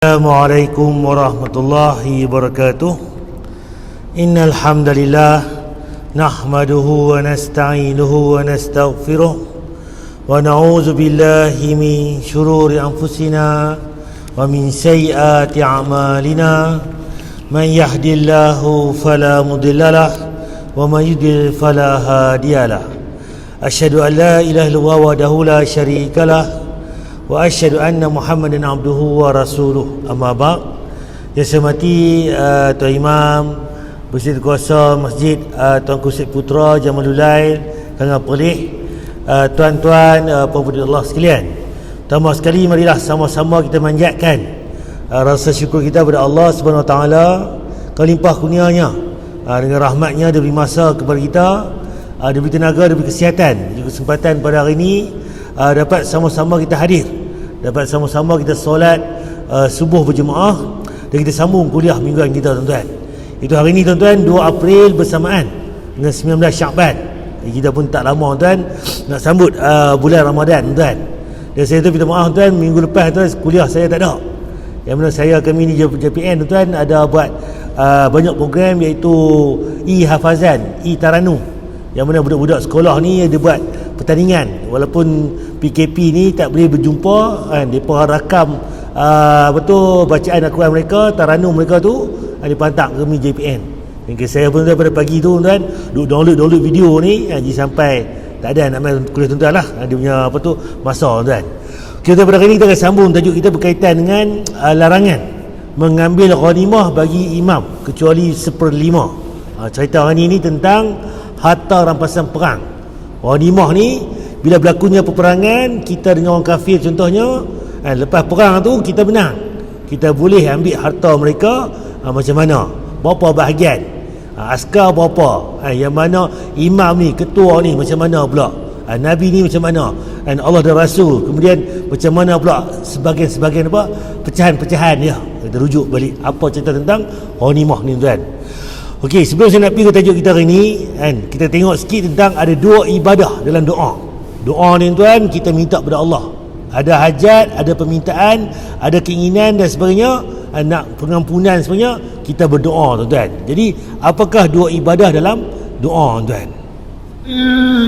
Assalamualaikum warahmatullahi wabarakatuh. Innal hamdalillah nahmaduhu wa nasta'inuhu wa nastaghfiruh wa na'udzu billahi min shururi anfusina wa min sayyiati a'malina. Man yahdihillahu fala mudhillalah wa man yudlil fala hadiyalah. Asyhadu an la ilaha illallah wahdahu la syarikalah wa asyhadu anna Muhammadan abduhu wa rasuluh. Amma ba'd. Yang saya hormati Tuan Imam Bersih Kuasa Masjid Tuanku Syed Putra Jamalul Lail Kangar Perlis, tuan-tuan pemuda Allah sekalian. Pertama sekali marilah sama-sama kita manjatkan rasa syukur kita kepada Allah Subhanahu Wa Taala kerana limpah kurnianya, dengan rahmatnya dia beri masa kepada kita, dia beri tenaga, dia beri kesihatan, juga kesempatan pada hari ini dapat sama-sama kita hadir, dapat sama-sama kita solat subuh berjemaah dan kita sambung kuliah mingguan kita, tuan-tuan. Itu hari ini, tuan-tuan, 2 April bersamaan dengan 19 Syaban. Kita pun tak lama, tuan, nak sambut bulan Ramadan, tuan. Dan saya tu minta maaf, tuan, minggu lepas, tuan, kuliah saya tak ada. Yang mana saya, kami ni JPN, tuan, ada buat banyak program iaitu e-hafazan, e-taranu, yang mana budak-budak sekolah ni dia buat pertandingan. Walaupun PKP ni tak boleh berjumpa, mereka rakam betul bacaan Al-Quran mereka, taranu mereka tu, dia hantar ke kami JPN. Dan saya pun pada pagi tu, tuan, download video ni, jadi sampai tak ada nak main kuliah, tuan-tuan lah. Dia punya apa tu masa, tuan. Kita pada hari ni kita akan sambung tajuk kita berkaitan dengan larangan mengambil ghanimah bagi imam kecuali 1/5. Cerita hari ni tentang harta rampasan perang. Ghanimah ni bila berlakunya peperangan kita dengan orang kafir contohnya, lepas perang tu kita menang, kita boleh ambil harta mereka macam mana, berapa bahagian, askar berapa, yang mana imam ni, ketua ni macam mana pula, Nabi ni macam mana, dan Allah dan Rasul, kemudian macam mana pula sebagian-sebagian apa pecahan-pecahan dia. Kita rujuk balik apa cerita tentang ghanimah ni, tuan. Okey, sebelum saya nak pergi ke tajuk kita hari ni, kita tengok sikit tentang ada 2 ibadah dalam doa. Doa ni, tuan, kita minta kepada Allah. Ada hajat, ada permintaan, ada keinginan dan sebagainya, nak pengampunan sebenarnya, kita berdoa, tuan-tuan. Jadi, apakah 2 ibadah dalam doa, tuan?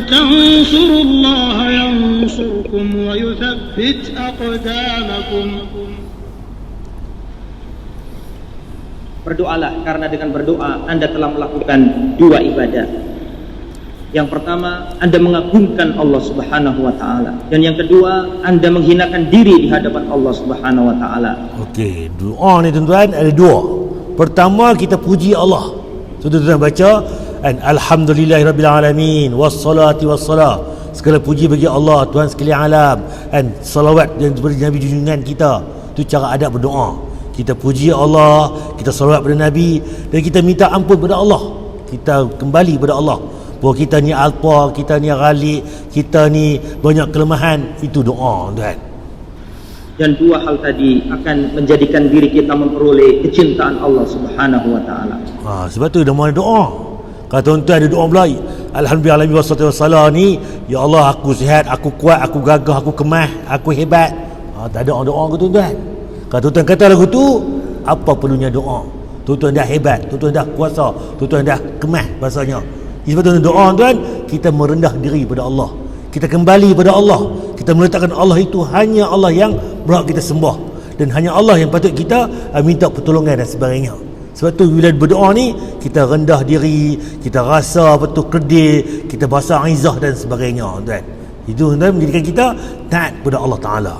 Tansurullaha yansurkum wa yuthabbit aqdamakum. Berdoalah, karena dengan berdoa Anda telah melakukan 2 ibadah. Yang pertama, Anda mengagungkan Allah Subhanahu wa taala, dan yang kedua, Anda menghinakan diri di hadapan Allah Subhanahu wa taala. Okey, doa ni, tuan-tuan, ada 2. Pertama, kita puji Allah. Tuan-tuan baca, alhamdulillahirabbil alamin wassalati wassalam. Segala puji bagi Allah, Tuhan sekalian alam, dan salawat dan Nabi junjungan kita. Itu cara adab berdoa. Kita puji Allah, kita salawat pada Nabi, dan kita minta ampun pada Allah. Kita kembali pada Allah bahawa kita ni alpa, kita ni ghalik, kita ni banyak kelemahan. Itu doa, tuan. Dan 2 hal tadi akan menjadikan diri kita memperoleh kecintaan Allah Subhanahu wa taala. Sebab tu nama doa. Kalau tuan-tuan ada doa pula, alhamdulillah wassalatu wassalam ni, ya Allah, aku sihat, aku kuat, aku gagah, aku kemah, aku hebat. Tak ada doa ke, tuan-tuan? Kalau tuan-tuan kata lagu tu, apa perlunya doa? Tuan-tuan dah hebat, tuan-tuan dah kuasa, tuan-tuan dah kemah bahasanya. Sebab tu doa, tuan, kita merendah diri pada Allah, kita kembali pada Allah, kita meletakkan Allah itu hanya Allah yang berhak kita sembah, dan hanya Allah yang patut kita minta pertolongan dan sebagainya. Sebab tu bila berdoa ni, kita rendah diri, kita rasa betul kerdil, kita bahasa izzah dan sebagainya, tuan. Itu, tuan, menjadikan kita taat kepada Allah Ta'ala.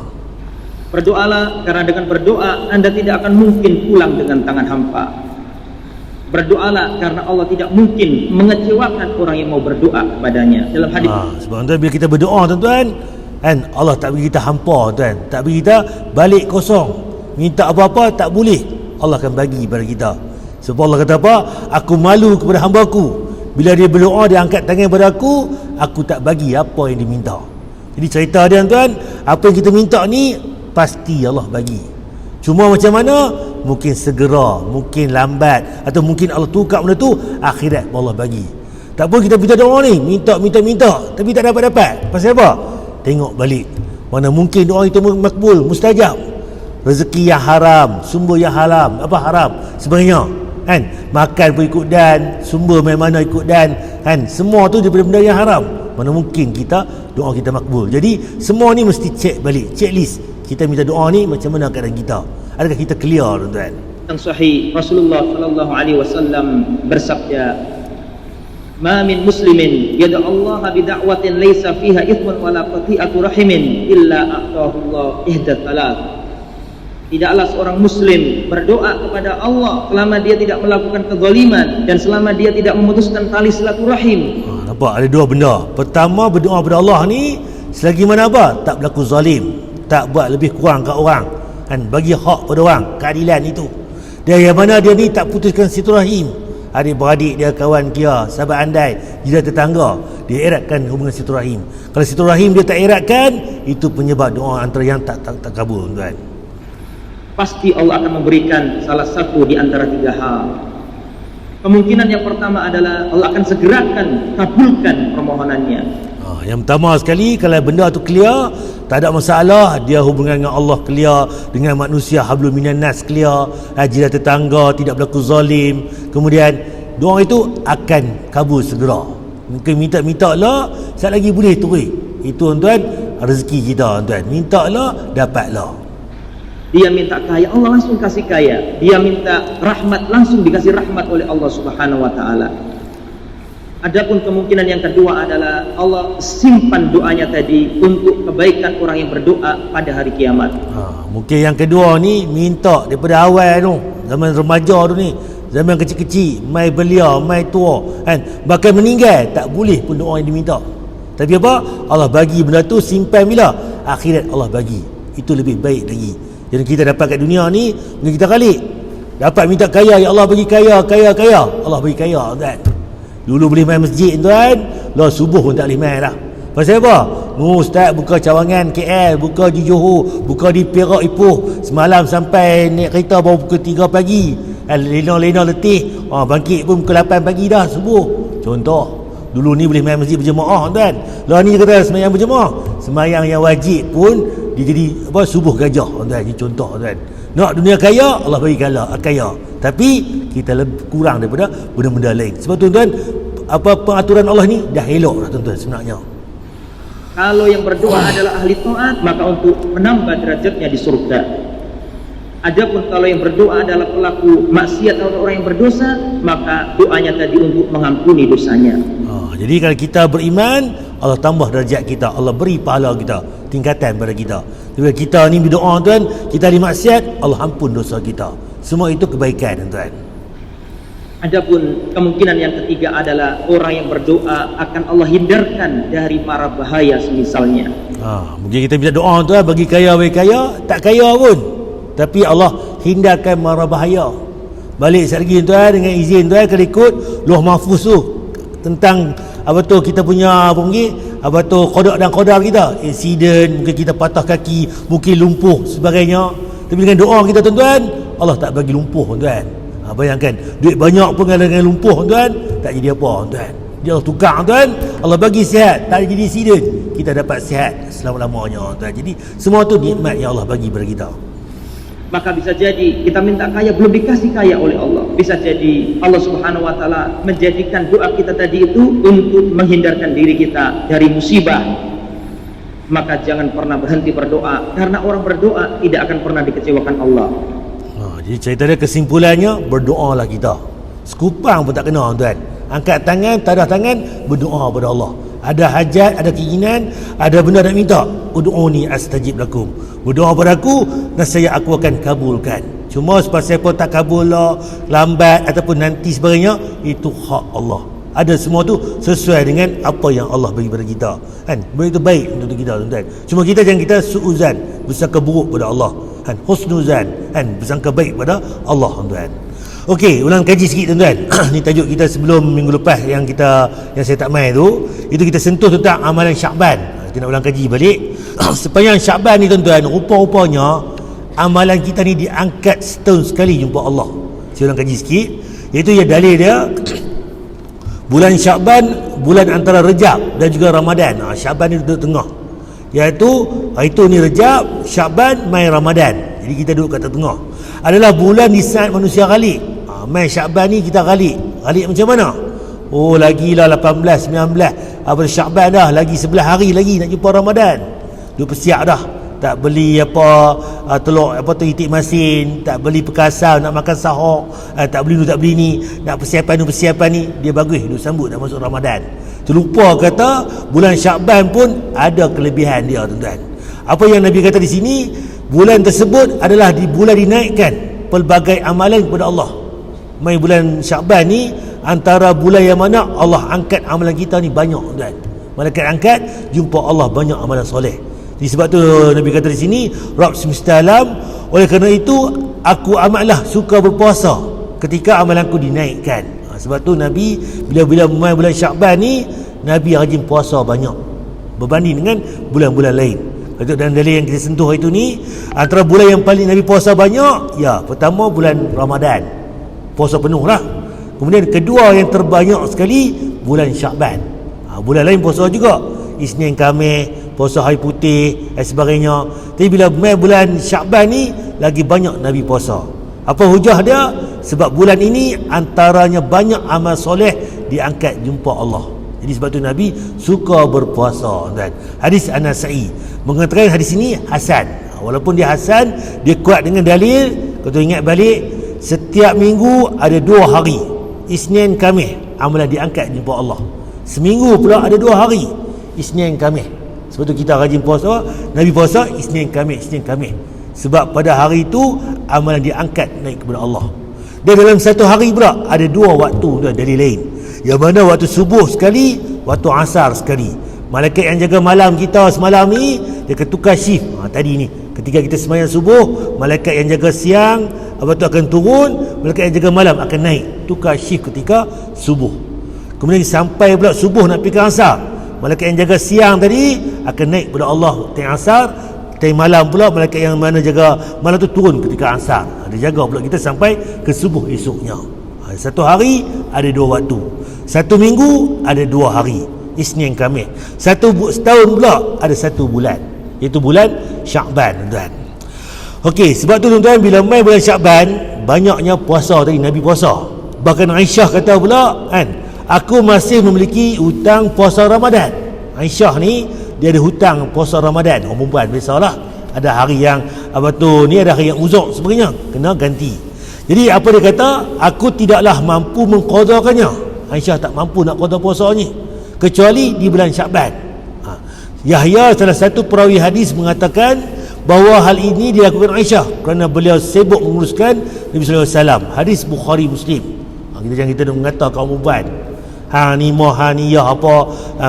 Berdoalah, karena dengan berdoa Anda tidak akan mungkin pulang dengan tangan hampa. Berdoalah, karena Allah tidak mungkin mengecewakan orang yang mau berdoa kepadanya. Dalam hadis, sebab, tuan, bila kita berdoa, tuan-tuan, Allah tak bagi kita hampa, tuan, tak bagi kita balik kosong. Minta apa-apa tak boleh, Allah akan bagi pada kita. Sebab Allah kata apa? Aku malu kepada hamba-Ku, bila dia berdoa, dia angkat tangan pada aku tak bagi apa yang dia minta. Jadi cerita dia, tuan, apa yang kita minta ni pasti Allah bagi. Cuma macam mana? Mungkin segera, mungkin lambat, atau mungkin Allah tukar benda tu, akhirat Allah bagi. Tak apa kita minta doa ni, minta, tapi tak dapat-dapat. Pasal apa? Tengok balik, mana mungkin doa itu makbul, mustajab, rezeki yang haram, sumber yang haram. Apa haram sebenarnya? Kan? Makan pun ikut dan, sumber mana ikut dan, kan? Semua tu daripada benda yang haram. Mana mungkin kita doa kita makbul. Jadi semua ni mesti cek balik, checklist. Kita minta doa ni macam mana keadaan kita? Adakah kita clear, tuan-tuan? Yang sahih Rasulullah sallallahu alaihi wasallam bersabda, "Ma min muslimin yad'u Allah bi da'watin laysa fiha ithmun wala qati'atu rahimin illa a'tahu Allah ihda thalath." Tidaklah seorang muslim berdoa kepada Allah selama dia tidak melakukan kezaliman dan selama dia tidak memutuskan tali silaturahim. Nampak ada dua benda. Pertama, berdoa kepada Allah ni selagi mana apa? Tak berlaku zalim, tak buat lebih kurang kat orang, kan? Bagi hak pada orang, keadilan itu. Dan yang mana dia ni tak putuskan silaturahim. Adik-beradik dia, kawan dia, sahabat andai, jiran tetangga, dia eratkan hubungan silaturahim. Kalau silaturahim dia tak eratkan, itu penyebab doa antara yang tak kabul, tuan. Pasti Allah akan memberikan salah satu di antara tiga hal. Kemungkinan yang pertama adalah Allah akan segerakan kabulkan permohonannya. Yang pertama sekali, kalau benda tu clear, tak ada masalah, dia hubungan dengan Allah clear, dengan manusia hablum minan nas clear, jiran tetangga tidak berlaku zalim, kemudian doa itu akan kabul segera. Mungkin minta lah, sekali lagi boleh turun. Itu, tuan, rezeki kita, tuan. Minta lah, dapatlah. Dia minta kaya, Allah langsung kasih kaya. Dia minta rahmat, langsung dikasih rahmat oleh Allah Subhanahu wa taala. Adapun kemungkinan yang kedua adalah Allah simpan doanya tadi untuk kebaikan orang yang berdoa pada hari kiamat. Mungkin yang kedua ni minta daripada awal tu, zaman remaja tu ni, zaman kecil-kecil, mai belia, mai tua, kan? Bahkan meninggal tak boleh pun doa yang diminta. Tapi apa? Allah bagi benda tu, simpan bila? Akhirat Allah bagi. Itu lebih baik lagi. Jadi kita dapat kat dunia ni, mungkin kita kalik. Dapat minta kaya, ya Allah bagi kaya. Allah bagi kaya, kan? Dulu boleh main masjid, tuan, lah subuh pun tak boleh main dah. Pasal apa? Ustaz buka cawangan KL, buka di Johor, buka di Perak, Ipoh, semalam sampai naik kereta baru pukul 3 pagi. Lena letih, bangkit pun pukul 8 pagi dah subuh. Contoh. Dulu ni boleh main masjid berjemaah, tuan. Lah ni kata sembahyang berjemaah. Sembahyang yang wajib pun dia jadi subuh gajah, tuan. Ini contoh, tuan. Nak dunia kaya, Allah bagi kaya. Tapi kita lebih kurang daripada benda-benda lain. Sebab tu, tuan, apa pengaturan Allah ni dah elok dah, tuan-tuan, sebenarnya. Kalau yang berdoa adalah ahli taat, maka untuk menambah derajatnya di surga. Adapun kalau yang berdoa adalah pelaku maksiat atau orang yang berdosa, maka doanya tadi untuk mengampuni dosanya. Jadi kalau kita beriman, Allah tambah darjat kita, Allah beri pahala kita, tingkatan pada kita. Bila kita ni berdoa, tuan, kita ada maksiat, Allah ampun dosa kita. Semua itu kebaikan, tuan. Adapun kemungkinan yang ketiga adalah orang yang berdoa akan Allah hindarkan dari mara bahaya semisalnya. Mungkin kita minta doa, tuan, bagi kaya, tak kaya pun, tapi Allah hindarkan mara bahaya. Balik sekali lagi, tuan, dengan izin, tuan, kalau ikut Lauh Mahfuz tu tentang kita punya qada dan qadar kita, insiden, mungkin kita patah kaki, mungkin lumpuh sebagainya. Tapi dengan doa kita, tuan-tuan, Allah tak bagi lumpuh, tuan. Bayangkan duit banyak pun dengan lumpuh, tuan, tak jadi apa, tuan. Dia Allah tukar, tuan. Allah bagi sihat, tak jadi insiden, kita dapat sihat selama-lamanya, tuan. Jadi semua tu nikmat yang Allah bagi kepada kita. Maka bisa jadi kita minta kaya belum dikasih kaya oleh Allah. Bisa jadi Allah Subhanahu wa taala menjadikan doa kita tadi itu untuk menghindarkan diri kita dari musibah. Maka jangan pernah berhenti berdoa, karena orang berdoa tidak akan pernah dikecewakan Allah. Jadi cerita dia, kesimpulannya, berdoalah kita. Sekupang pun tak kena, tuan. Angkat tangan, tadah tangan, berdoa kepada Allah. Ada hajat, ada keinginan, ada benda nak minta, ud'uni astajib lakum. Berdoa pada aku, nescaya aku akan kabulkan. Cuma sepasal pun tak kabul lah, lambat ataupun nanti sebagainya, itu hak Allah. Ada semua tu sesuai dengan apa yang Allah bagi pada kita, kan? Begitu baik untuk kita, tuan-tuan. Cuma kita suuzan, bersangka buruk pada Allah, kan? Husnuzan, kan? Bersangka baik pada Allah, tuan-tuan. Okey, ulang kaji sikit, tuan-tuan. Ni tajuk kita sebelum minggu lepas yang saya tak main tu, itu kita sentuh tentang amalan Syaban. Kita nak ulang kaji balik. Sepanjang Syaban ni, tuan-tuan, rupa-rupanya amalan kita ni diangkat setahun sekali jumpa Allah. Saya ulang kaji sikit, iaitu ya dalil dia bulan Syaban, bulan antara Rejab dan juga Ramadan. Syaban ni duduk tengah, iaitu itu ni Rejab, Syaban, mai Ramadan. jadi kita duduk kat tengah. Adalah bulan di saat manusia galik. Mai Syaban ni kita galik macam mana? Oh, lagi lah 18, 19 apa Syaban dah, lagi 11 hari lagi nak jumpa Ramadan. Duk persiap dah. Tak beli telur itik masin, tak beli perkasar nak makan sahur, tak beli ni, nak persiapan ni, dia bagus duk sambut nak masuk Ramadan. Terlupa kata bulan Syaban pun ada kelebihan dia, tuan-tuan. Apa yang Nabi kata di sini, bulan tersebut adalah di bulan dinaikkan pelbagai amalan kepada Allah. Mai bulan Syaban ni antara bulan yang mana Allah angkat amalan kita ni banyak, tuan. Malaikat angkat, jumpa Allah banyak amalan soleh. Jadi sebab tu Nabi kata di sini, Rabb semesta alam, oleh kerana itu aku amatlah suka berpuasa ketika amalanku dinaikkan. Sebab tu Nabi bila mai bulan Syaban ni, Nabi rajin puasa banyak berbanding dengan bulan-bulan lain. Dan dalil yang kita sentuh itu ni, antara bulan yang paling Nabi puasa banyak, ya, pertama bulan Ramadan, puasa penuh lah. Kemudian kedua yang terbanyak sekali bulan Syaban. Bulan lain puasa juga, Isnin, Khamis, puasa hari putih dan sebagainya. Tapi bila mai bulan Syaban ni, lagi banyak Nabi puasa. Apa hujah dia? Sebab bulan ini antaranya banyak amal soleh diangkat jumpa Allah. Jadi sebab tu Nabi suka berpuasa, kan? Hadis An-Nasa'i mengatakan hadis ini hasan. Walaupun dia hasan, dia kuat dengan dalil. Kalau ingat balik, setiap minggu ada 2 hari, Isnin, Khamis, amalan diangkat jumpa Allah. Seminggu pula ada 2 hari, Isnin, Khamis. Sebab tu kita rajin puasa. Nabi puasa Isnin, Khamis, Isnin, Khamis. Sebab pada hari itu amalan diangkat naik kepada Allah. Dan dalam satu hari pula ada 2 waktu, dari lain. Yang mana waktu subuh sekali, waktu asar sekali. Malaikat yang jaga malam kita semalam ni, dia akan tukar shift. Tadi ni ketika kita sembahyang subuh, malaikat yang jaga siang tu akan turun, malaikat yang jaga malam akan naik, tukar shift ketika subuh. Kemudian sampai pula subuh nak pergi ke asar, malaikat yang jaga siang tadi akan naik kepada Allah tengah asar. Time malam pula, malaikat yang mana jaga malam tu turun ketika asar. Dia jaga pula kita sampai ke subuh esoknya. Satu hari ada 2 waktu. Satu minggu ada 2 hari, Isnin, Khamis. Setahun pula ada 1 bulan, iaitu bulan Syaban, tuan. Okey, sebab tu tuan-tuan, bila mai bulan Syaban, banyaknya puasa tadi, Nabi puasa. Bahkan Aisyah kata pula, kan, aku masih memiliki hutang puasa Ramadan. Aisyah ni dia ada hutang puasa Ramadan. Orang perempuan biasalah, ada hari yang ni ada hari yang uzur sebagainya, kena ganti. Jadi apa dia kata, aku tidaklah mampu mengqadakannya. Aisyah tak mampu nak qada puasa ni kecuali di bulan Syaban. Yahya, salah satu perawi hadis, mengatakan bahawa hal ini dilakukan Aisyah kerana beliau sibuk menguruskan Nabi sallallahu alaihi wasallam. Hadis Bukhari, Muslim. Kita nak mengata kaum perempuan,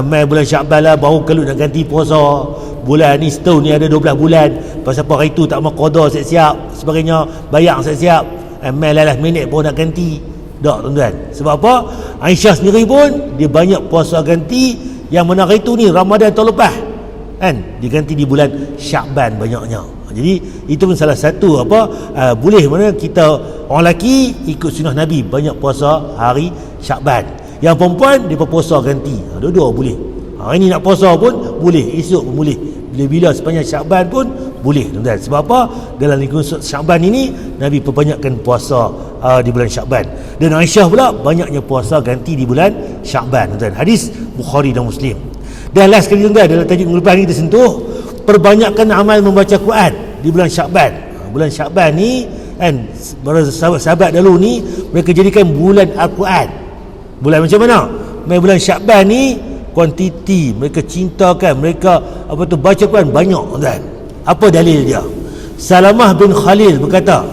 mai bulan Syaban lah baru kalau nak ganti puasa. Bulan ni setahun ni ada 12 bulan. Pasal apa hari tu tak mau qada siap-siap sebagainya, bayar siap-siap, mai last minute baru nak ganti. Tak, tuan-tuan. Sebab apa? Aisyah sendiri pun dia banyak puasa ganti, yang mana hari tu ni Ramadan tahun lepas, kan, diganti di bulan Syaban banyaknya. Jadi itu pun salah satu boleh mana kita orang lelaki ikut sunnah Nabi, banyak puasa hari Syaban. Yang perempuan dia puasa ganti, dua-dua boleh. Hari ni nak puasa pun boleh, esok pun boleh, bila-bila sepanjang Syaban pun boleh, tuan-tuan. Sebab apa? Dalam lingkungan Syaban ini Nabi perbanyakkan puasa di bulan Syaban. Dan Aisyah pula banyaknya puasa ganti di bulan Syaban, tuan-tuan. Hadis Bukhari dan Muslim. Dan last sekali, tuan-tuan, dalam tajuk minggu lepas ni kita sentuh perbanyakkan amal membaca Quran di bulan Syaban. Bulan Syaban ni, kan, sahabat-sahabat dahulu ni mereka jadikan bulan Al-Quran. Bulan macam mana? Bulan Syaban ni kuantiti mereka cintakan, mereka baca Quran banyak, tuan. Apa dalil dia? Salamah bin Khalil berkata,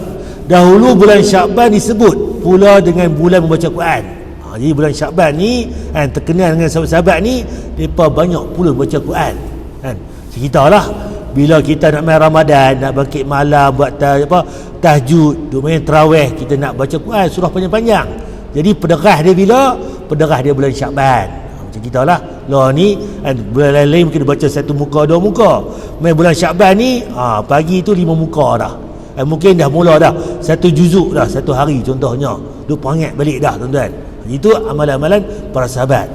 dahulu bulan Syaban disebut pula dengan bulan membaca Quran. Jadi bulan Syaban ni, kan, terkenal dengan sahabat-sahabat ni, mereka banyak pula baca Quran, kan. Kita lah, bila kita nak main Ramadan, nak bangkit malam buat tahajud, duk main tarawih, kita nak baca Quran surah panjang-panjang. Jadi pederah dia bila? Pederah dia bulan Syaban. Macam kita lah, ni, kan, bulan lain mungkin baca 1 muka 2 muka. Main bulan Syaban ni, pagi tu 5 muka dah. Mungkin dah mula dah 1 juzuk dah 1 hari contohnya. Duk perangat balik dah, tuan-tuan. Itu amalan-amalan para sahabat.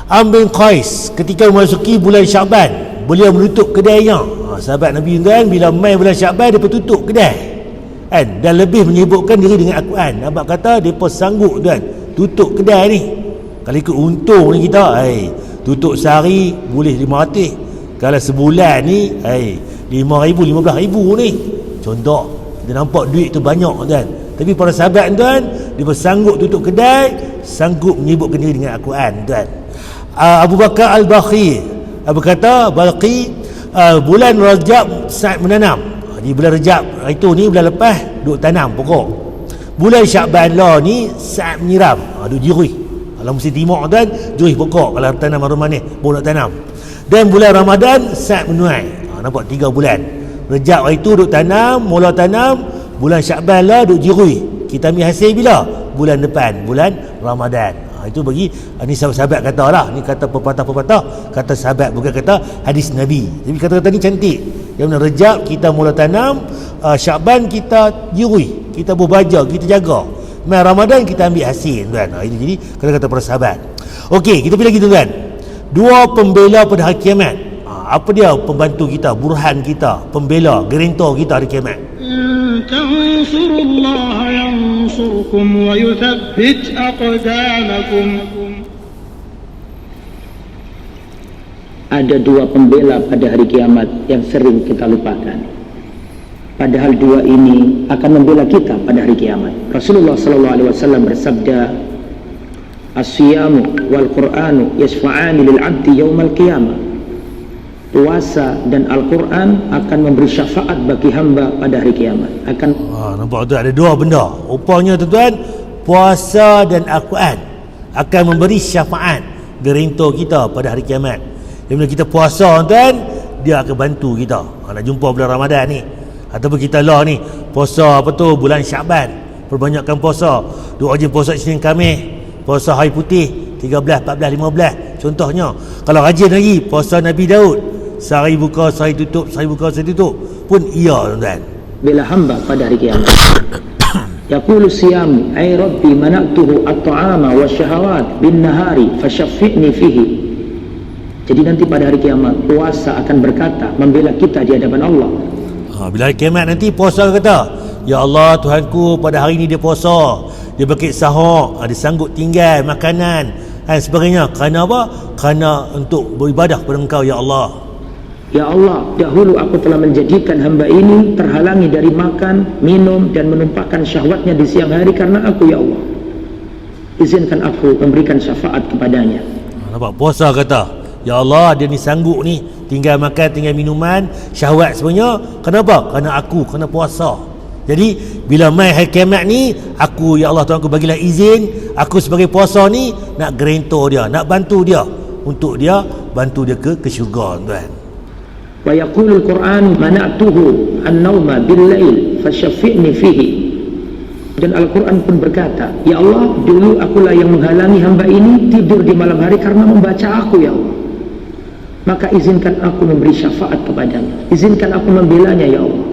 Am bin Qais ketika memasuki bulan Syaban beliau menutup kedainya. Sahabat Nabi tuan, bila mai bulan Syakban depa tutup kedai kan, dan lebih menyibukkan diri dengan Al-Quran. Abang kata depa sanggup tuan tutup kedai ni. Kalau ikut untung ni kita, tutup sehari boleh 500. Kalau sebulan ni 5,000 15,000 ni. Contoh, kita nampak duit tu banyak tuan. Tapi para sahabat tuan, dia sanggup tutup kedai, sanggup menyibukkan diri dengan Al-Quran tuan. Abu Bakar Al-Bakhi berkata, Balqi, bulan Rajab Sa'ad menanam. Di bulan Rajab itu ni bulan lepas duk tanam pokok. Bulan Syakban lah ni Sa'ad menyiram, duk jirui. Kalau musim timur tuan, jirui pokok. Kalau tanam aroma ni baru nak tanam. Dan bulan Ramadan Sa'ad menuai. Nampak 3 bulan. Rajab itu duk tanam, mula tanam. Bulan Syakban lah duk jirui. Kita ambil hasil bila? Bulan depan, bulan Ramadan. Itu bagi ni sahabat kata lah. Ni kata pepatah-pepatah, kata sahabat, bukan kata hadis Nabi. Tapi kata-kata ni cantik. Yang mana Rejab kita mula tanam, Syakban kita jirui, kita berbaja, kita jaga. Mai Ramadan kita ambil hasil tuan. Itu jadi kata-kata para sahabat. Okey, kita pergi lagi tuan. Dua pembela pada hari kiamat. Apa dia pembantu kita, burhan kita, pembela, gerentor kita hari kiamat? Tansurullaha yansurkum wa yuthabbit aqdamakum. Ada dua pembela pada hari kiamat yang sering kita lupakan. Padahal dua ini akan membela kita pada hari kiamat. Rasulullah SAW bersabda, "As-siyamu wal Qur'anu yashfa'ani lil 'abdi yaumal qiyamah." Puasa dan Al-Quran akan memberi syafaat bagi hamba pada hari kiamat. Nampak tu ada dua benda. Rupanya tuan-tuan, puasa dan Al-Quran akan memberi syafaat gerentor kita pada hari kiamat. Bila kita puasa tuan, dia akan bantu kita. Nak jumpa bulan Ramadan ni, ataupun kita lah ni puasa bulan Syakban, perbanyakkan puasa. Dua rajin puasa Isnin Khamis, puasa hari putih 13, 14, 15 contohnya. Kalau rajin lagi puasa Nabi Daud, sehari buka, sehari tutup, sehari buka, sehari tutup pun iya tuan. Bila hamba pada hari kiamat yaqulu siyam ay rabbi mana'tuhu at-ta'ama wa syahawat bin nahari fashaffi'ni fihi. Jadi nanti pada hari kiamat puasa akan berkata, membela kita di hadapan Allah. Bila hari kiamat nanti puasa kata, ya Allah Tuhanku, pada hari ini dia puasa, dia berkait sahur, dia sanggup tinggal makanan dan sebagainya. Kerana apa? Kerana untuk beribadah kepada Engkau ya Allah. Ya Allah, dahulu aku telah menjadikan hamba ini terhalangi dari makan, minum dan menumpahkan syahwatnya di siang hari karena aku ya Allah. Izinkan aku memberikan syafaat kepadanya. Nampak puasa kata, ya Allah, dia ni sanggup ni tinggal makan, tinggal minuman, syahwat semuanya. Kenapa? Kerana aku, kerana puasa. Jadi bila mai hari kiamat ni, aku ya Allah Tuhanku bagilah izin, aku sebagai puasa ni nak gerentor dia, nak bantu dia, untuk dia bantu dia ke syurga tuan. Wa yaqulul Qur'an mana'tuhu an-nauma bil-lail fashaffi'ni fihi. Dan Al-Quran pun berkata, ya Allah, dulu akulah yang menghalangi hamba ini tidur di malam hari karena membaca aku ya Allah. Maka izinkan aku memberi syafaat kepadanya, izinkan aku membelanya ya Allah.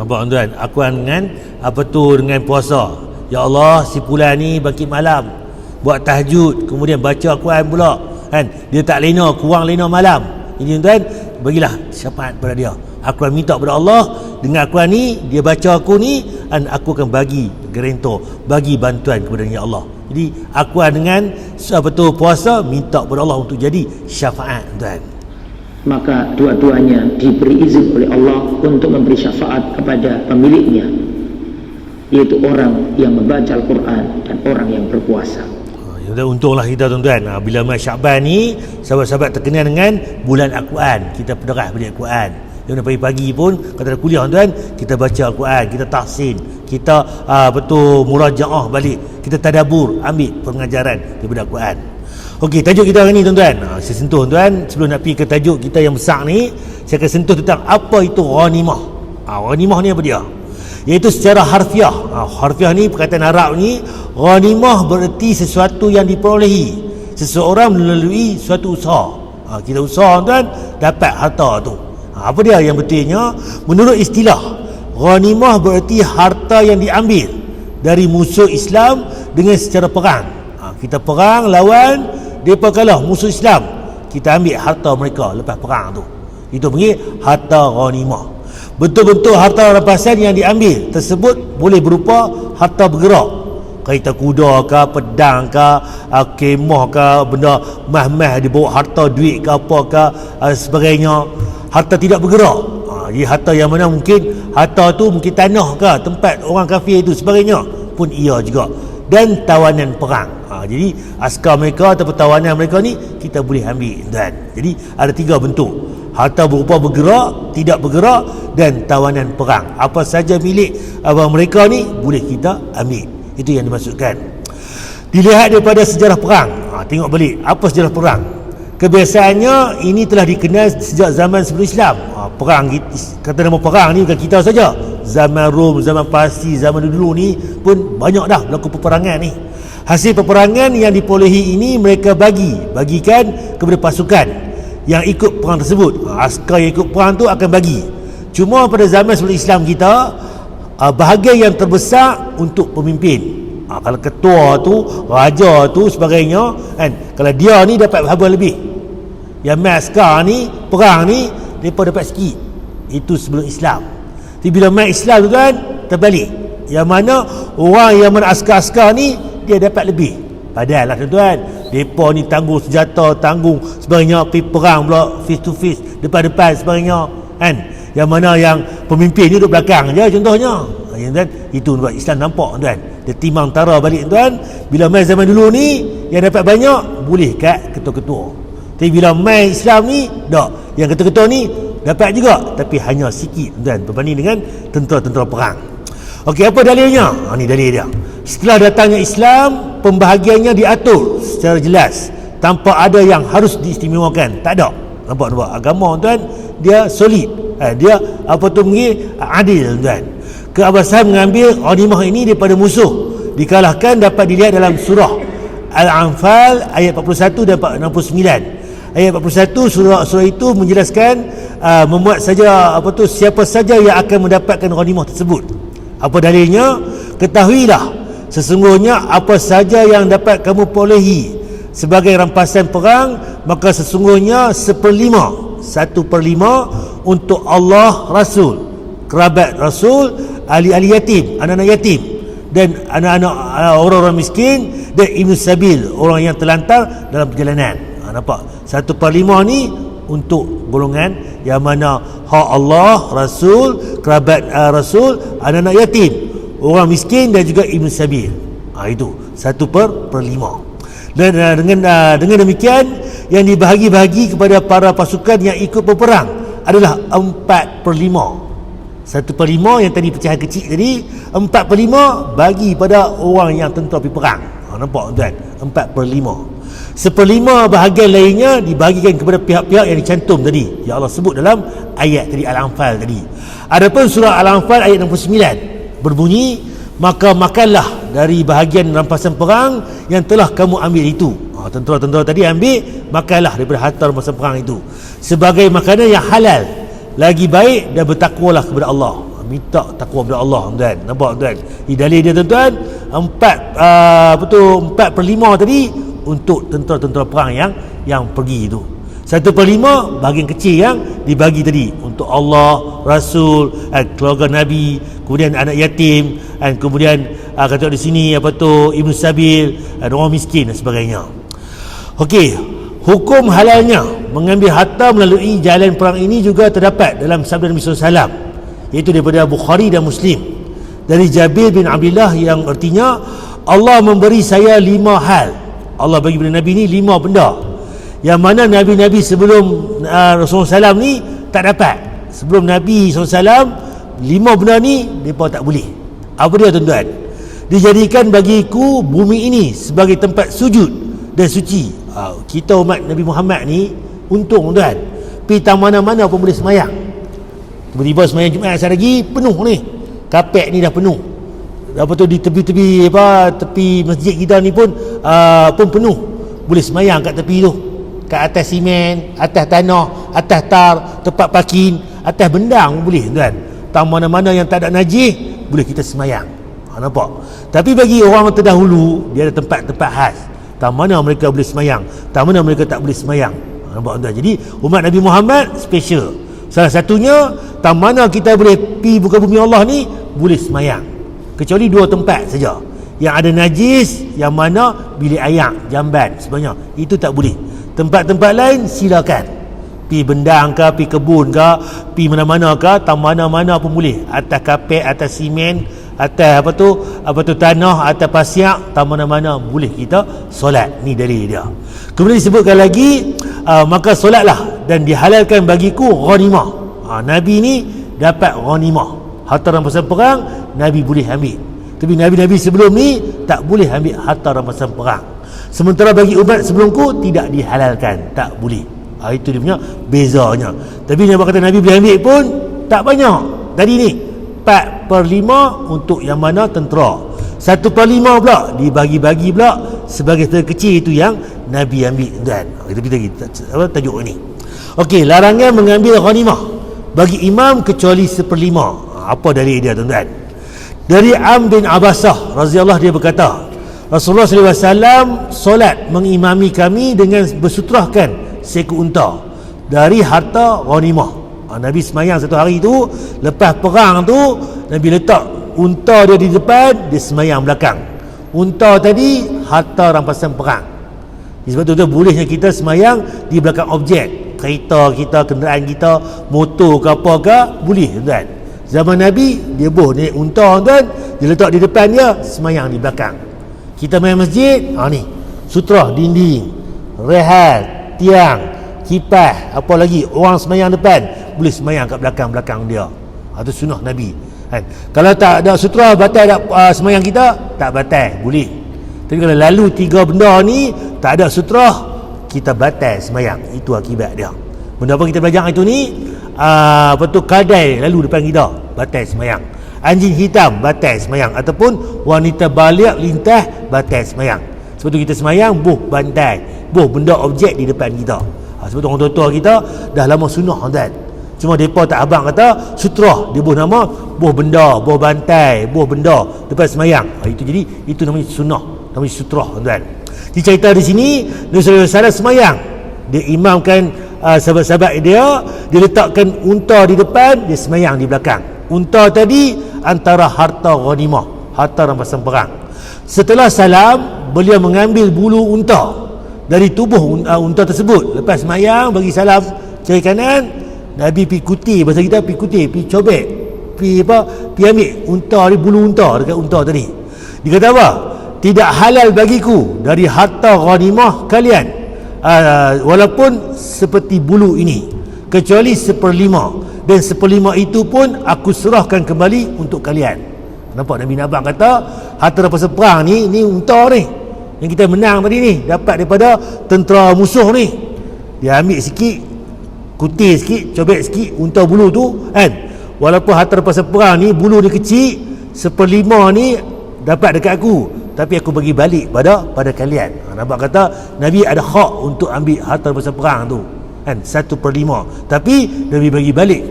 Nampak tuan, aku dengan dengan puasa. Ya Allah, si fulan ni bangkit malam, buat tahajud, kemudian baca Al-Quran pula kan. Dia tak lena, kurang lena malam. Ini tuan, bagilah syafaat pada dia. Aku akan minta kepada Allah, dengan Al-Quran ni dia baca aku ni, dan aku akan bagi gerentor, bagi bantuan kepada ya Allah. Jadi aku dengan puasa minta kepada Allah untuk jadi syafaat tuan. Maka dua-duanya diberi izin oleh Allah untuk memberi syafaat kepada pemiliknya, yaitu orang yang membaca Al-Quran dan orang yang berpuasa. Untunglah kita tuan-tuan, bila bulan Syakban ni sahabat-sahabat terkenal dengan bulan Al-Quran. Kita berderah pada Al-Quran. Yang pagi-pagi pun kata ada kuliah tuan, kita baca Al-Quran, kita tahsin, kita murajaah balik, kita tadabbur, ambil pengajaran daripada Al-Quran. Okey, tajuk kita hari ni tuan-tuan, saya sentuh tuan, sebelum nak pergi ke tajuk kita yang besar ni, saya akan sentuh tentang apa itu ghanimah. Ghanimah ni apa dia? Iaitu secara harfiah. Harfiah ni perkataan Arab ni, ghanimah bererti sesuatu yang diperolehi seseorang melalui suatu usaha. Kita usaha tuan, dapat harta tu. Apa dia yang betulnya? Menurut istilah, ghanimah bererti harta yang diambil dari musuh Islam dengan secara perang. Kita perang lawan, mereka kalah musuh Islam, kita ambil harta mereka lepas perang tu. Itu panggil harta ghanimah. Betul-betul harta rampasan yang diambil tersebut boleh berupa harta bergerak, kereta kuda ke, pedang ke, kemah ke, benda mah-mah dibawa, harta duit ke apa ke, sebagainya. Harta tidak bergerak, jadi harta yang mana mungkin harta tu mungkin tanah ke, tempat orang kafir itu sebagainya pun ia juga. Dan tawanan perang, jadi askar mereka atau tawanan mereka ni kita boleh ambil, tuan. Jadi ada 3 bentuk: harta berupa bergerak, tidak bergerak, dan tawanan perang. Apa saja milik abang mereka ni boleh kita ambil. Itu yang dimaksudkan. Dilihat daripada sejarah perang, tengok balik apa sejarah perang. Kebiasaannya ini telah dikenal sejak zaman sebelum Islam. Perang, kata nama perang ni bukan kita saja. Zaman Rom, zaman Parsi, zaman dulu ni pun banyak dah berlaku peperangan ni. Hasil peperangan yang diperolehi ini mereka bagikan kepada pasukan yang ikut perang tersebut. Askar yang ikut perang tu akan bagi. Cuma pada zaman sebelum Islam kita, bahagian yang terbesar untuk pemimpin. Kalau ketua tu, raja tu sebagainya kan, kalau dia ni dapat habuan lebih. Yang askar ni, perang ni, mereka dapat sikit. Itu sebelum Islam. Tapi bila main Islam tu kan, terbalik. Yang mana orang yang mana askar-askar ni dia dapat lebih. Padahal lah tuan-tuan, mereka ni tanggung senjata, tanggung sebagainya, pergi perang pula face to face, depan-depan sebagainya kan. Yang mana yang pemimpin ni duduk belakang je contohnya. Tuan, itu buat Islam nampak tuan. Dia timbang tara balik tuan. Bila main zaman dulu ni yang dapat banyak boleh kat ketua-ketua. Tapi bila main Islam ni tak. Yang ketua-ketua ni dapat juga tapi hanya sikit tuan berbanding dengan tentera-tentera perang. Okey, apa dalilnya? Ni dalil dia. Setelah datangnya Islam, pembahagiannya diatur secara jelas tanpa ada yang harus diistimewakan. Tak ada. Nampak agama tuan dia solid. Dia apa tu mungkin adil tuan. Keabsahan mengambil ghanimah ini daripada musuh dikalahkan dapat dilihat dalam surah Al-Anfal ayat 41 dan 69. Ayat 41 surah itu menjelaskan memuat saja apa tu siapa saja yang akan mendapatkan ghanimah tersebut. Apa dalilnya? Ketahuilah sesungguhnya apa saja yang dapat kamu perolehi sebagai rampasan perang, maka sesungguhnya 1/5 untuk Allah, Rasul, kerabat Rasul, ahli-ahli yatim, anak-anak yatim, dan anak-anak orang-orang miskin, dan ibn sabil, orang yang terlantar dalam perjalanan. Nampak? 1/5 ni untuk golongan yang mana hak Allah, Rasul, kerabat Rasul, anak-anak yatim, orang miskin dan juga ibn sabil. Itu 1/5. Dan dengan demikian yang dibahagi-bahagi kepada para pasukan yang ikut berperang adalah 4/5. 1/5 yang tadi pecahan kecil tadi, 4/5 bagi pada orang yang tentera pergi perang. Nampak tuan? 4/5. 1/5 bahagian lainnya dibagikan kepada pihak-pihak yang dicantum tadi, yang Allah sebut dalam ayat tadi Al-Anfal tadi. Adapun surah Al-Anfal ayat 69 berbunyi, maka makanlah dari bahagian rampasan perang yang telah kamu ambil itu. Tentera-tentera tadi ambil, makanlah daripada harta rampasan perang itu sebagai makanan yang halal, lagi baik, dan bertakwalah kepada Allah. Minta takwa kepada Allah tuan. Nampak tuan? Di dalil dia tuan, 4/5 tadi untuk tentera-tentera perang yang pergi itu. 1/5 bahagian kecil yang dibagi tadi untuk Allah, Rasul, keluarga Nabi, kemudian anak yatim, dan kemudian kata di sini apa tu ibnu sabil, orang miskin dan sebagainya. Okey, hukum halalnya mengambil harta melalui jalan perang ini juga terdapat dalam sabda Nabi SAW, iaitu daripada Bukhari dan Muslim dari Jabir bin Abdullah, yang artinya Allah memberi saya 5 hal. Allah bagi kepada Nabi ni 5 benda yang mana Nabi-Nabi sebelum Rasulullah SAW ni tak dapat. Sebelum Nabi SAW 5 benda ni mereka tak boleh. Apa dia tuan-tuan? Dijadikan bagiku bumi ini sebagai tempat sujud dan suci. Kita umat Nabi Muhammad ni untung tuan, pergi tak mana-mana pun boleh semayang. Tiba-tiba semayang Jumaat asal lagi penuh ni, kapek ni dah penuh. Apa tu di tepi-tepi tepi masjid kita ni pun penuh. Boleh semayang kat tepi tu, kat atas simen, atas tanah, atas tar, tempat parking, atas bendang pun boleh tuan. Tak mana-mana yang tak ada najis boleh kita semayang. Nampak? Tapi bagi orang terdahulu, dia ada tempat-tempat khas. Tak mana mereka boleh semayang, tak mana mereka tak boleh semayang. Nampak tuan? Jadi umat Nabi Muhammad special. Salah satunya, tak mana kita boleh pi buka bumi Allah ni boleh semayang, kecuali 2 tempat saja yang ada najis, yang mana bilik air, jamban sebenarnya itu tak boleh. Tempat-tempat lain silakan, pi bendang ke, pi kebun ke, pi mana-mana ke, tak mana-mana pun boleh, atas kapet, atas simen, atas apa tu tanah, atas pasir, tak mana-mana boleh kita solat. Ni dalil dia. Kemudian disebutkan lagi, maka solatlah dan dihalalkan bagiku ghanimah. Nabi ni dapat ghanimah, harta rampasan perang Nabi boleh ambil. Tapi Nabi-Nabi sebelum ni tak boleh ambil harta rampasan perang. Sementara bagi umat sebelumku tidak dihalalkan, tak boleh. Itu dia punya bezanya. Tapi Nabi kata Nabi boleh ambil pun tak banyak. Tadi ni 4/5 untuk yang mana tentera, 1/5 pula dibagi-bagi pula sebagai terkecil, itu yang Nabi ambil tuan. Kita pergi tajuk ini. Okey, larangan mengambil ghanimah bagi imam kecuali 1/5. Apa dalil dia tuan-tuan? Dari Am bin Abasah radhiyallahu, dia berkata, Rasulullah SAW solat mengimami kami dengan bersutrahkan seekor unta dari harta ghanimah. Nabi semayang satu hari tu, lepas perang tu Nabi letak unta dia di depan, dia semayang belakang. Unta tadi harta rampasan perang. Sebab tu bolehnya kita semayang di belakang objek, kereta kita, kenderaan kita, motor ke apa ke, boleh tuan. Zaman Nabi dia naik unta tuan, dia letak di depan dia, semayang di belakang. Kita main masjid, ni sutra dinding, rehat, tiang, kipas, apa lagi, orang semayang depan, boleh semayang kat belakang-belakang dia. Itu sunnah Nabi kan. Kalau tak ada sutra, batal tak semayang kita? Tak batal, boleh. Tapi kalau lalu 3 benda ni tak ada sutra, kita batal semayang. Itu akibat dia. Benda apa kita belajar itu ni? Kadai lalu depan kita, batal semayang. Anjing hitam, batal semayang. Ataupun wanita balik lintas, batal semayang. Sebab tu kita semayang buh bantai, buh benda objek di depan kita. Sebab tu orang tua-tua kita dah lama sunnah tuan. Cuma mereka tak abang kata sutra, dia buh nama buh benda, buh bantai, buh benda depan semayang. Itu jadi itu namanya sunnah, namanya sutra tuan. Di cerita di sini Nabi sallallahu alaihi wasallam semayang, dia imamkan sahabat-sahabat dia letakkan unta di depan, dia semayang di belakang. Unta tadi antara harta ghanimah, harta rampasan perang. Setelah salam, beliau mengambil bulu unta dari tubuh unta tersebut. Lepas semayang, bagi salam kiri kanan, Nabi pergi kuti, bahasa kita pergi kuti, pergi cobek, pergi ambil unta ni, bulu unta dekat unta tadi. Dia kata apa? Tidak halal bagiku dari harta ghanimah kalian, walaupun seperti bulu ini, kecuali 1/5, dan 1/5 itu pun aku serahkan kembali untuk kalian. Nampak Nabi Nabang kata harta rampasan perang ni unta ni yang kita menang tadi ni, dapat daripada tentera musuh ni. Dia ambil sikit, kutih sikit, cobek sikit unta bulu tu kan. Walaupun harta rampasan perang ni bulu dia kecil, 1/5 ni dapat dekat aku, tapi aku bagi balik pada kalian. Nampak kata Nabi ada hak untuk ambil harta rampasan perang tu kan, 1/5, tapi Nabi bagi balik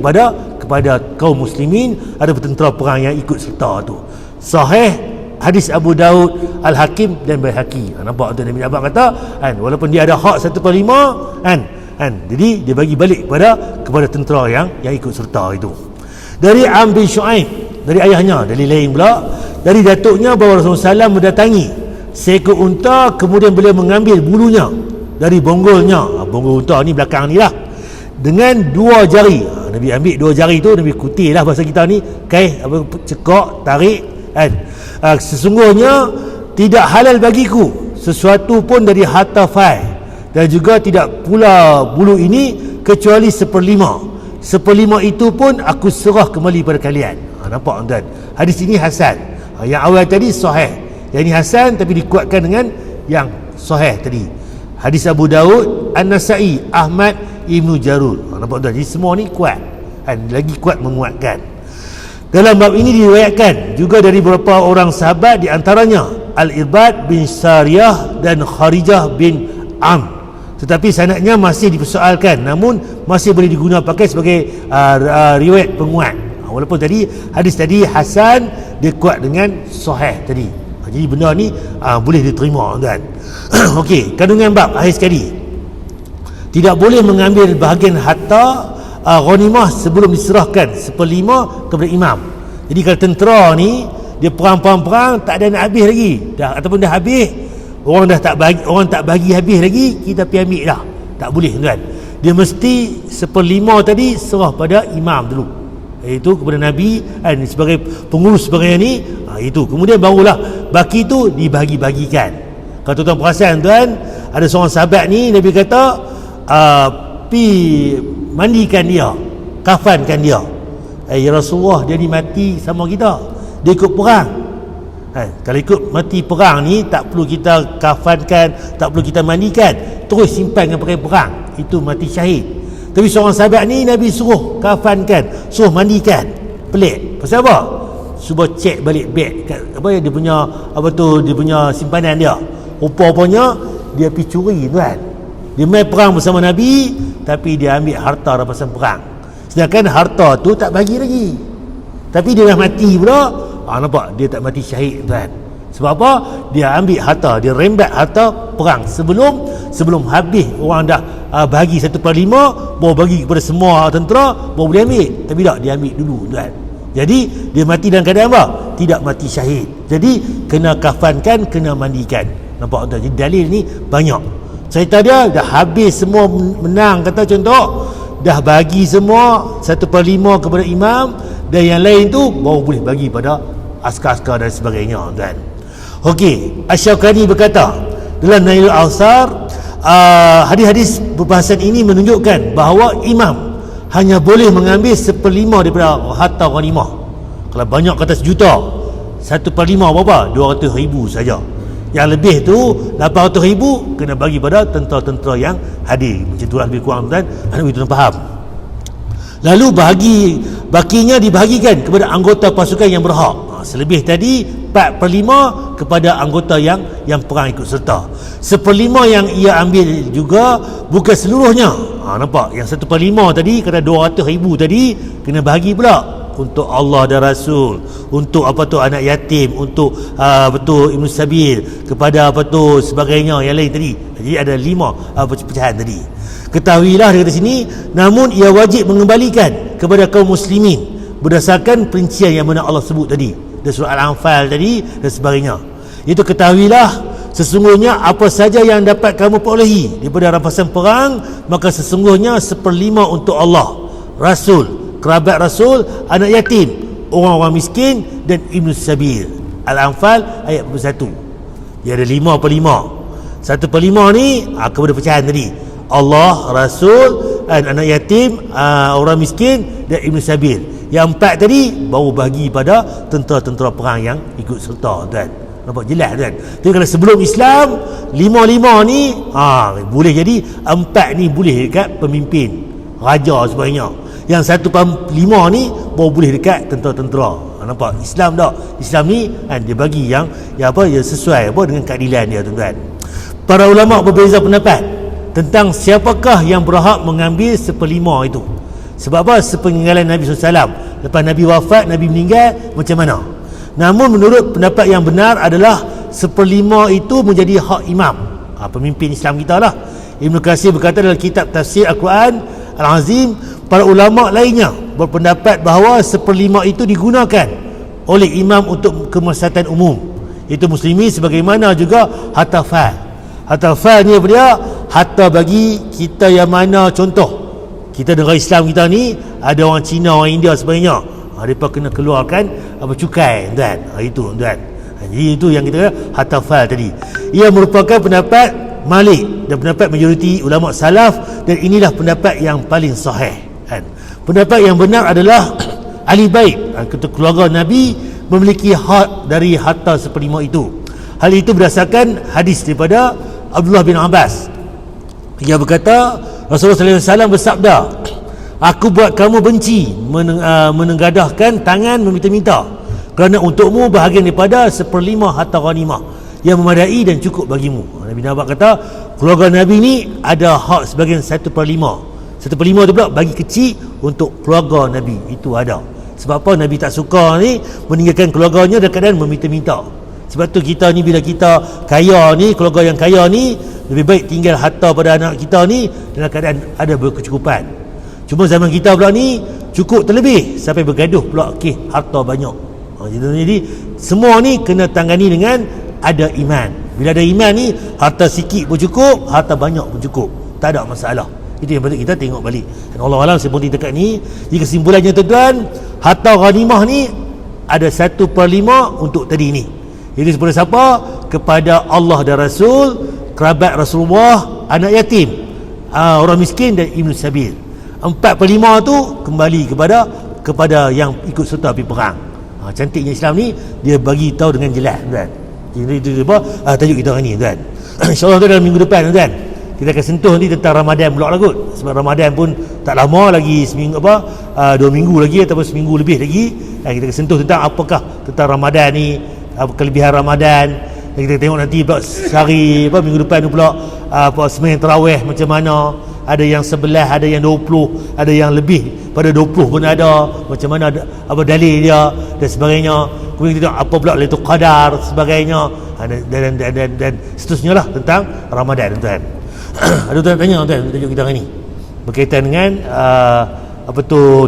kepada kaum muslimin, ada tentera perang yang ikut serta tu. Sahih hadis Abu Daud, Al-Hakim dan Baihaqi. Nampak tu Nabi abang kata kan, walaupun dia ada hak 1/5 kan, jadi dia bagi balik kepada tentera yang ikut serta itu. Dari Am bin Shu'aib, dari ayahnya, dari lain pula dari datuknya, bahawa Rasulullah SAW mendatangi seekor unta, kemudian beliau mengambil bulunya dari bonggolnya. Bonggol unta ni belakang ni lah, dengan 2 jari. Nabi ambil 2 jari tu, Nabi kutih lah bahasa kita ni, cekok, tarik kan. Sesungguhnya tidak halal bagiku sesuatu pun dari harta fai, dan juga tidak pula bulu ini kecuali 1/5. 1/5 itu pun aku serah kembali pada kalian. Nampak tuan, hadis ini hasan. Yang awal tadi sahih, yang ini hasan tapi dikuatkan dengan yang sahih tadi. Hadis Abu Daud, An-Nasai, Ahmad, Ibnu Jarud. Nampak tuan, jadi semua ni kuat kan, lagi kuat menguatkan. Dalam bab ini diriwayatkan juga dari beberapa orang sahabat, di antaranya Al-Irbad bin Sariyah dan Kharijah bin Am. Tetapi sanadnya masih dipersoalkan, namun masih boleh digunakan pakai sebagai riwayat penguat. Walaupun tadi hadis tadi hasan, dia kuat dengan sahih tadi. Jadi benda ni boleh diterima tuan. Okey, kandungan bab akhir sekali. Tidak boleh mengambil bahagian harta ghanimah sebelum diserahkan 1/5 kepada imam. Jadi kalau tentera ni dia perang tak ada nak habis lagi dah, ataupun dah habis, orang tak bagi habis lagi, kita pergi ambil dah. Tak boleh tuan. Dia mesti 1/5 tadi serah pada imam dulu, iaitu kepada Nabi sebagai pengurus sebagainya ni. Itu kemudian barulah baki tu dibagi-bagikan. Kalau tuan perasan tuan, ada seorang sahabat ni Nabi kata pi mandikan dia, kafankan dia. Ya Rasulullah, dia ni mati sama kita, dia ikut perang. Kalau ikut mati perang ni tak perlu kita kafankan, tak perlu kita mandikan, terus simpankan pakai perang, itu mati syahid. Tapi seorang sahabat ni Nabi suruh kafankan, suruh mandikan. Pelik. Pasal apa? Cuba cek balik beg dia punya dia punya simpanan dia. Rupanya dia pergi curi tuan. Dia main perang bersama Nabi, tapi dia ambil harta rampasan perang. Sedangkan harta tu tak bagi lagi. Tapi dia dah mati pula. Nampak dia tak mati syahid tuan. Sebab apa? Dia ambil harta, dia rembat harta perang sebelum habis orang dah bagi 1/5, baru bagi kepada semua tentera, baru boleh ambil. Tapi tak, dia ambil dulu tuan. Jadi dia mati dalam keadaan apa? Tidak mati syahid. Jadi kena kafankan, kena mandikan. Nampak tuan? Jadi dalil ni banyak. Cerita dia dah habis semua, menang kata contoh, dah bagi semua 1/5 kepada imam, dan yang lain tu baru boleh bagi pada askar-askar dan sebagainya tuan. Okey, Asy-Syaukani berkata dalam Nailul Awsar, hadis-hadis perbahasan ini menunjukkan bahawa imam hanya boleh mengambil 1/5 daripada harta ghanimah. Kalau banyak kata 1 juta, 1/5 berapa? 200,000 saja. Yang lebih tu 800,000 kena bagi pada tentera-tentera yang hadir. Macam itulah lebih kurang tuan. Anak itu faham. Lalu bakinya dibahagikan kepada anggota pasukan yang berhak. Selebih tadi 4/5 kepada anggota yang perang ikut serta. 1/5 yang ia ambil juga bukan seluruhnya. Nampak? Yang 1/5 tadi, kata 200,000 tadi, kena bahagi pula untuk Allah dan Rasul, untuk anak yatim, untuk Ibnu Sabil, kepada sebagainya yang lain tadi. Jadi ada 5 pecahan tadi. Ketahuilah dia kata sini, namun ia wajib mengembalikan kepada kaum muslimin berdasarkan perincian yang mana Allah sebut tadi, dari surah Al-Anfal tadi dan sebagainya. Itu ketahuilah, sesungguhnya apa saja yang dapat kamu perolehi daripada rampasan perang, maka sesungguhnya 1/5 untuk Allah, Rasul, kerabat Rasul, anak yatim, orang-orang miskin dan Ibnu Sabil. Al-Anfal ayat 41. Dia ada 5/5. 1/5 ni kepada pecahan tadi, Allah, Rasul, anak yatim, orang miskin dan Ibnu Sabil. Yang 4 tadi baru bagi pada tentera-tentera perang yang ikut serta tuan. Nampak jelas tuan. Tapi kalau sebelum Islam 5/5 ni boleh jadi 4 ni boleh dekat pemimpin, raja sebagainya. Yang 1/5 ni baru boleh dekat tentera-tentera. Nampak Islam tak? Islam ni dia bagi yang sesuai dengan keadilan dia tuan-tuan. Para ulama berbeza pendapat tentang siapakah yang berhak mengambil 1/5 itu. Sebab apa? Sepeninggalan Nabi SAW, lepas Nabi wafat, Nabi meninggal, macam mana? Namun menurut pendapat yang benar adalah 1/5 itu menjadi hak imam, pemimpin Islam kita lah. Ibnu Katsir berkata dalam kitab tafsir Al-Quran Al-Azim, para ulama lainnya berpendapat bahawa 1/5 itu digunakan oleh imam untuk kemaslahatan umum, iaitu muslimin, sebagaimana juga harta fal. Harta fal ni apa dia? Harta bagi kita yang mana, contoh kita negara Islam kita ni ada orang Cina, orang India sebagainya, mereka kena keluarkan cukai tuan. Itu tuan. Jadi itu yang kita kata harta fal tadi. Ia merupakan pendapat Malik dan pendapat majoriti ulama salaf, dan inilah pendapat yang paling sahih kan. Pendapat yang benar adalah ahli bait, keluarga Nabi memiliki hak dari harta 1/5 itu. Hal itu berdasarkan hadis daripada Abdullah bin Abbas. Ia berkata, Rasulullah SAW bersabda, aku buat kamu benci menengadahkan tangan meminta-minta, kerana untukmu bahagian daripada 1/5 harta ghanimah yang memadai dan cukup bagimu. Nabi Abbas kata, keluarga Nabi ni ada hak sebagian 1/5. 1/5 tu pula bagi kecil untuk keluarga Nabi. Itu ada. Sebab apa? Nabi tak suka ni meninggalkan keluarganya dalam keadaan meminta-minta. Sebab tu kita ni bila kita kaya ni, keluarga yang kaya ni, lebih baik tinggal harta pada anak kita ni dalam keadaan ada berkecukupan. Cuma zaman kita pula ni cukup terlebih sampai bergaduh pula harta banyak. Jadi semua ni kena tangani dengan ada iman. Bila ada iman ni, harta sikit pun cukup, harta banyak pun cukup, tak ada masalah. Itu yang patut kita tengok balik. Dan Allah Alam saya berhenti dekat ni. Jadi kesimpulannya tuan-tuan, harta ghanimah ni ada 1/5 untuk tadi ni. Jadi kepada siapa? Kepada Allah dan Rasul, kerabat Rasulullah, anak yatim, orang miskin dan ibnu sabil. 4/5 tu kembali kepada yang ikut serta pergi perang. Cantiknya Islam ni, dia bagi tahu dengan jelas, tuan. Jadi itu apa tajuk kita hari ni, tuan. InsyaAllah dalam minggu depan, tuan, kita akan sentuh nanti tentang Ramadan pula lah kot. Sebab Ramadan pun tak lama lagi, seminggu 2 minggu lagi ataupun seminggu lebih lagi. Kita akan sentuh tentang apakah tentang Ramadan ni, apa kelebihan Ramadan. Dan kita tengok nanti pula sehari minggu depan tu pula sembahyang tarawih macam mana. Ada yang 11, ada yang 20, ada yang lebih pada 20 pun ada. Macam mana apa dalil dia dan sebagainya. Kemudian kita tengok apa pula Lailatul Qadar sebagainya, dan seterusnya lah tentang Ramadan, tuan. Ada tuan tanya, tuan, tajuk kita hari ni berkaitan dengan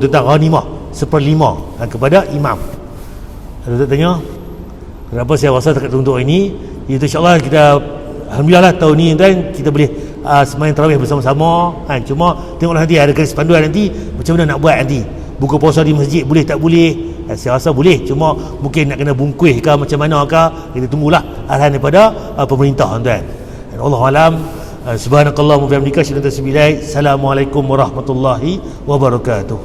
tentang ghanimah 1/5 kepada imam. Ada tuan tanya kenapa saya rasa dekat untuk ini. Itu insyaAllah kita alhamdulillah lah tahun ni, tuan, kita boleh sembahyang tarawih bersama-sama. Cuma tengoklah nanti ada garis panduan nanti macam mana nak buat nanti. Buka puasa di masjid boleh tak boleh? Saya rasa boleh, cuma mungkin nak kena bungkus ke macam mana ke, kita tunggulah arahan daripada pemerintah, tuan. Dan Allah Alam. Subhanakallahumma wa bihamdika asyhadu an la ilaha illa anta. Assalamualaikum warahmatullahi wabarakatuh.